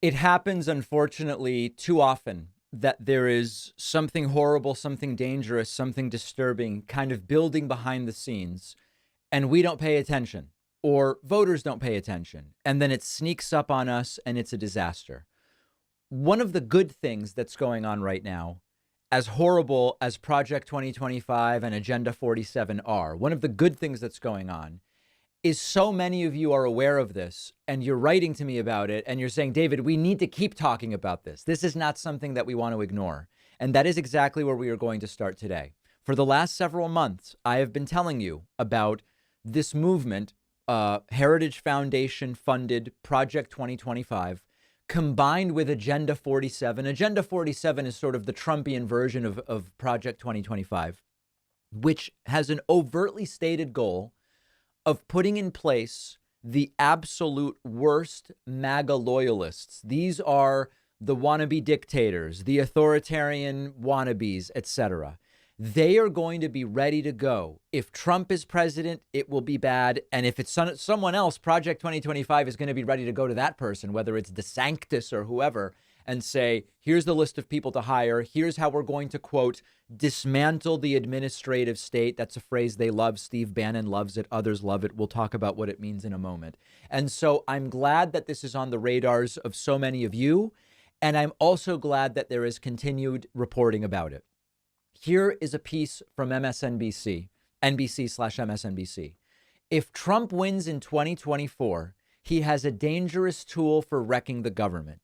It happens, unfortunately, too often that there is something horrible, something dangerous, something disturbing kind of building behind the scenes, and we don't pay attention, or voters don't pay attention, and then it sneaks up on us and it's a disaster. One of the good things that's going on right now, as horrible as Project 2025 and Agenda 47 are, one of the good things that's going on is so many of you are aware of this and you're writing to me about it and you're saying, David, we need to keep talking about this. This is not something that we want to ignore. And that is exactly where we are going to start today. For the last several months, I have been telling you about this movement, Heritage Foundation funded Project 2025, combined with Agenda 47. Agenda 47 is sort of the Trumpian version of Project 2025, which has an overtly stated goal of putting in place the absolute worst MAGA loyalists. These are the wannabe dictators, the authoritarian wannabes, etc. They are going to be ready to go. If Trump is president, it will be bad. And if it's someone else, Project 2025 is going to be ready to go to that person, whether it's DeSantis or whoever, and say, here's the list of people to hire. Here's how we're going to, quote, dismantle the administrative state. That's a phrase they love. Steve Bannon loves it. Others love it. We'll talk about what it means in a moment. And so I'm glad that this is on the radars of so many of you. And I'm also glad that there is continued reporting about it. Here is a piece from MSNBC, NBC/MSNBC. If Trump wins in 2024, he has a dangerous tool for wrecking the government.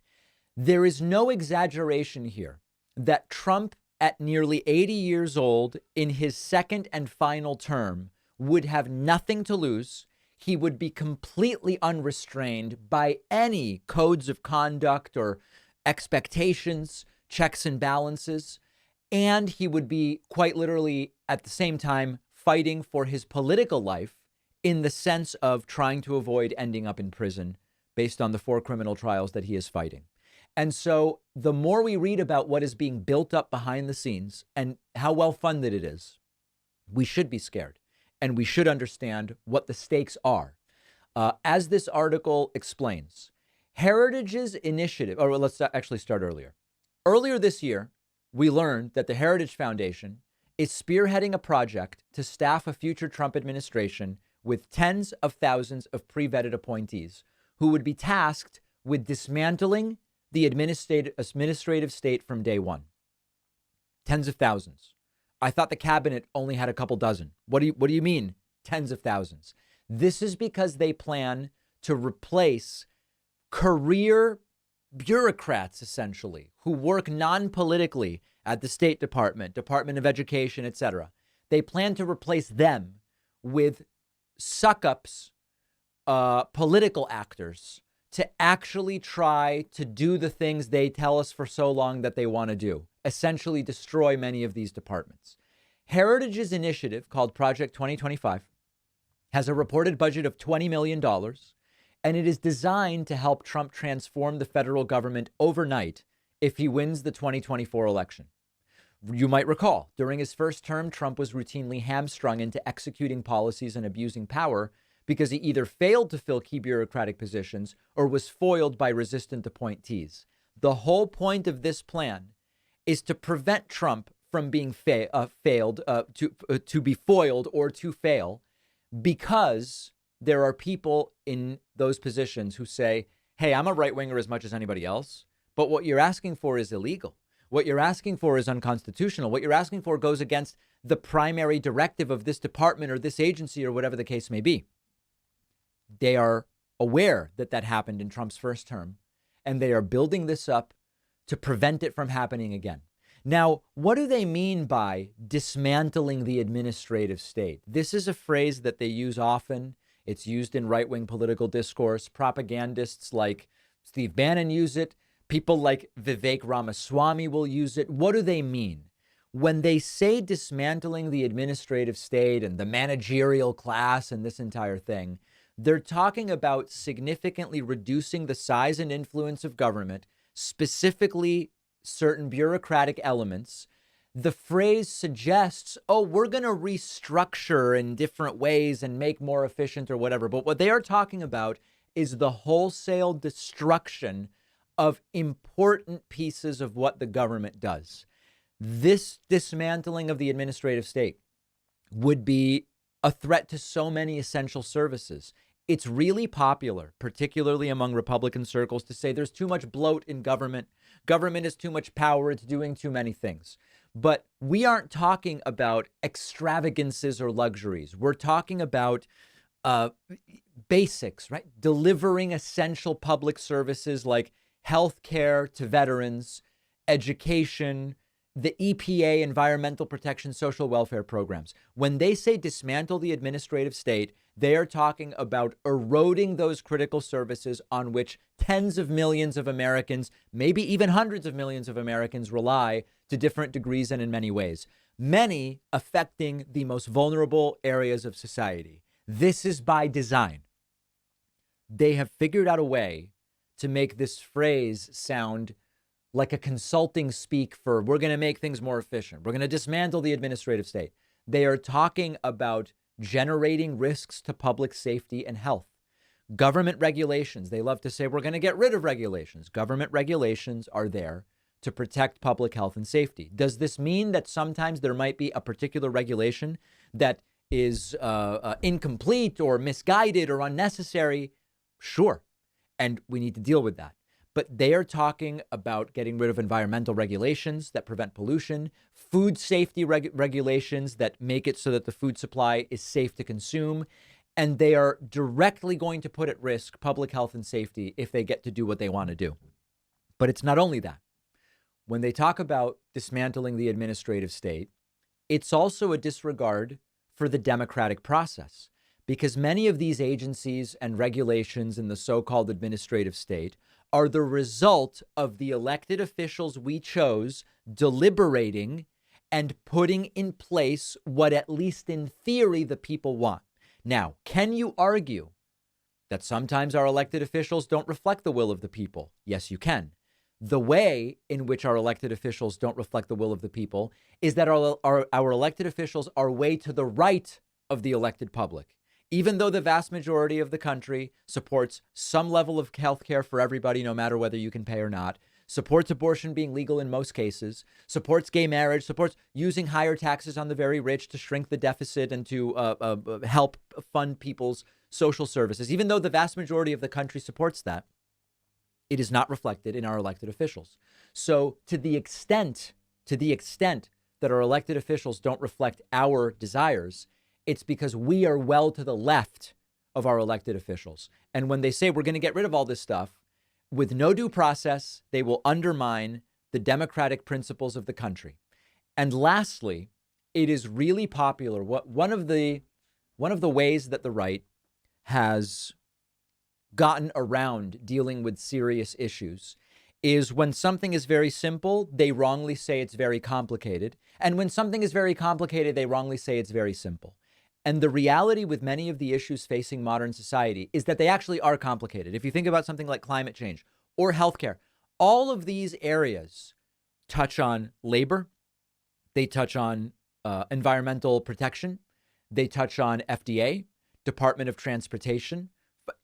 There is no exaggeration here that Trump, at nearly 80 years old, in his second and final term, would have nothing to lose. He would be completely unrestrained by any codes of conduct or expectations, checks and balances. And he would be quite literally at the same time fighting for his political life in the sense of trying to avoid ending up in prison based on the 4 criminal trials that he is fighting. And so the more we read about what is being built up behind the scenes and how well funded it is, we should be scared and we should understand what the stakes are. As this article explains, Heritage's initiative, or let's actually start earlier. Earlier this year, we learned that the Heritage Foundation is spearheading a project to staff a future Trump administration with tens of thousands of pre-vetted appointees who would be tasked with dismantling the administrative state from day one. Tens of thousands. I thought the cabinet only had a couple dozen. What do you mean tens of thousands? This is because they plan to replace career bureaucrats, essentially, who work non-politically at the State Department, Department of Education, etc. They plan to replace them with suck-ups, political actors, to actually try to do the things they tell us for so long that they want to do, essentially destroy many of these departments. Heritage's initiative, called Project 2025, has a reported budget of $20 million, and it is designed to help Trump transform the federal government overnight if he wins the 2024 election. You might recall, during his first term, Trump was routinely hamstrung into executing policies and abusing power because he either failed to fill key bureaucratic positions or was foiled by resistant appointees. The whole point of this plan is to prevent Trump from being to be foiled or to fail, because there are people in those positions who say, hey, I'm a right winger as much as anybody else, but what you're asking for is illegal. What you're asking for is unconstitutional. What you're asking for goes against the primary directive of this department or this agency or whatever the case may be. They are aware that that happened in Trump's first term, and they are building this up to prevent it from happening again. Now, what do they mean by dismantling the administrative state? This is a phrase that they use often. It's used in right-wing political discourse. Propagandists like Steve Bannon use it. People like Vivek Ramaswamy will use it. What do they mean? When they say dismantling the administrative state and the managerial class and this entire thing, they're talking about significantly reducing the size and influence of government, specifically certain bureaucratic elements. The phrase suggests, oh, we're going to restructure in different ways and make more efficient or whatever. But what they are talking about is the wholesale destruction of important pieces of what the government does. This dismantling of the administrative state would be a threat to so many essential services. It's really popular, particularly among Republican circles, to say there's too much bloat in government. Government has too much power. It's doing too many things. But we aren't talking about extravagances or luxuries. We're talking about basics, right? Delivering essential public services like health care to veterans, education, the EPA, environmental protection, social welfare programs. When they say dismantle the administrative state, they are talking about eroding those critical services on which tens of millions of Americans, maybe even hundreds of millions of Americans rely to different degrees and in many ways, many affecting the most vulnerable areas of society. This is by design. They have figured out a way to make this phrase sound like a consulting speak for we're going to make things more efficient. We're going to dismantle the administrative state. They are talking about generating risks to public safety and health. Government regulations. They love to say we're going to get rid of regulations. Government regulations are there to protect public health and safety. Does this mean that sometimes there might be a particular regulation that is incomplete or misguided or unnecessary? Sure. And we need to deal with that. But they are talking about getting rid of environmental regulations that prevent pollution, food safety regulations that make it so that the food supply is safe to consume. And they are directly going to put at risk public health and safety if they get to do what they want to do. But it's not only that. When they talk about dismantling the administrative state, it's also a disregard for the democratic process, because many of these agencies and regulations in the so-called administrative state are the result of the elected officials we chose deliberating and putting in place what, at least in theory, the people want. Now, can you argue that sometimes our elected officials don't reflect the will of the people? Yes, you can. The way in which our elected officials don't reflect the will of the people is that our elected officials are way to the right of the elected public. Even though the vast majority of the country supports some level of health care for everybody, no matter whether you can pay or not, supports abortion being legal in most cases, supports gay marriage, supports using higher taxes on the very rich to shrink the deficit and to help fund people's social services. Even though the vast majority of the country supports that, it is not reflected in our elected officials. So to the extent that our elected officials don't reflect our desires, it's because we are well to the left of our elected officials. And when they say we're going to get rid of all this stuff, with no due process, they will undermine the democratic principles of the country. And lastly, it is really popular. One of the ways that the right has gotten around dealing with serious issues is when something is very simple, they wrongly say it's very complicated. And when something is very complicated, they wrongly say it's very simple. And the reality with many of the issues facing modern society is that they actually are complicated. If you think about something like climate change or healthcare, all of these areas touch on labor. They touch on environmental protection. They touch on FDA, Department of Transportation. But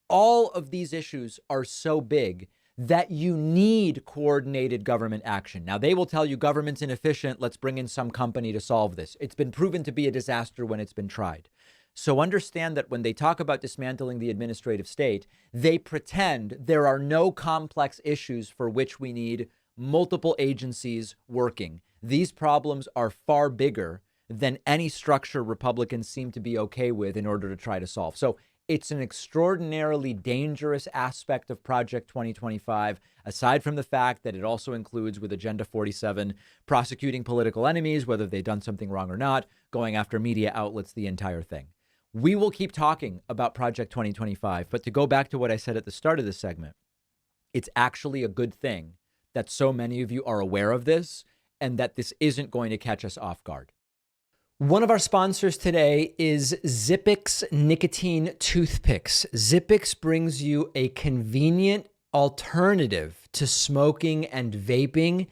all of these issues are so big that you need coordinated government action. Now, they will tell you government's inefficient. Let's bring in some company to solve this. It's been proven to be a disaster when it's been tried. So understand that when they talk about dismantling the administrative state, they pretend there are no complex issues for which we need multiple agencies working. These problems are far bigger than any structure Republicans seem to be okay with in order to try to solve. So it's an extraordinarily dangerous aspect of Project 2025, aside from the fact that it also includes, with Agenda 47, prosecuting political enemies, whether they've done something wrong or not, going after media outlets, the entire thing. We will keep talking about Project 2025, but to go back to what I said at the start of this segment, it's actually a good thing that so many of you are aware of this and that this isn't going to catch us off guard. One of our sponsors today is Zippix Nicotine Toothpicks. Zippix brings you a convenient alternative to smoking and vaping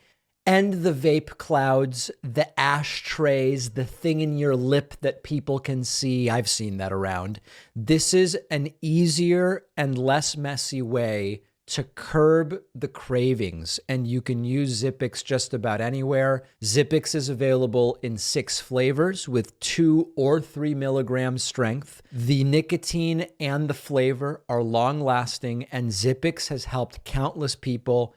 and the vape clouds, the ashtrays, the thing in your lip that people can see. I've seen that around. This is an easier and less messy way to curb the cravings, and you can use Zippix just about anywhere. Zippix is available in 6 flavors with 2 or 3 milligram strength. The nicotine and the flavor are long lasting, and Zippix has helped countless people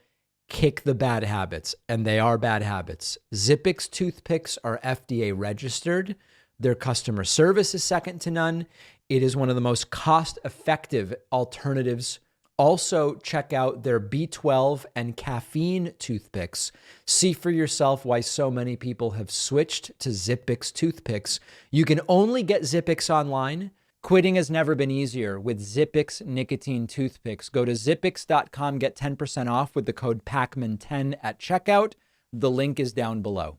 kick the bad habits, and they are bad habits. Zippix toothpicks are FDA registered. Their customer service is second to none. It is one of the most cost-effective alternatives. Also, check out their B12 and caffeine toothpicks. See for yourself why so many people have switched to Zippix toothpicks. You can only get Zippix online. Quitting has never been easier with Zippix nicotine toothpicks. Go to zippix.com, get 10% off with the code PACMAN10 at checkout. The link is down below.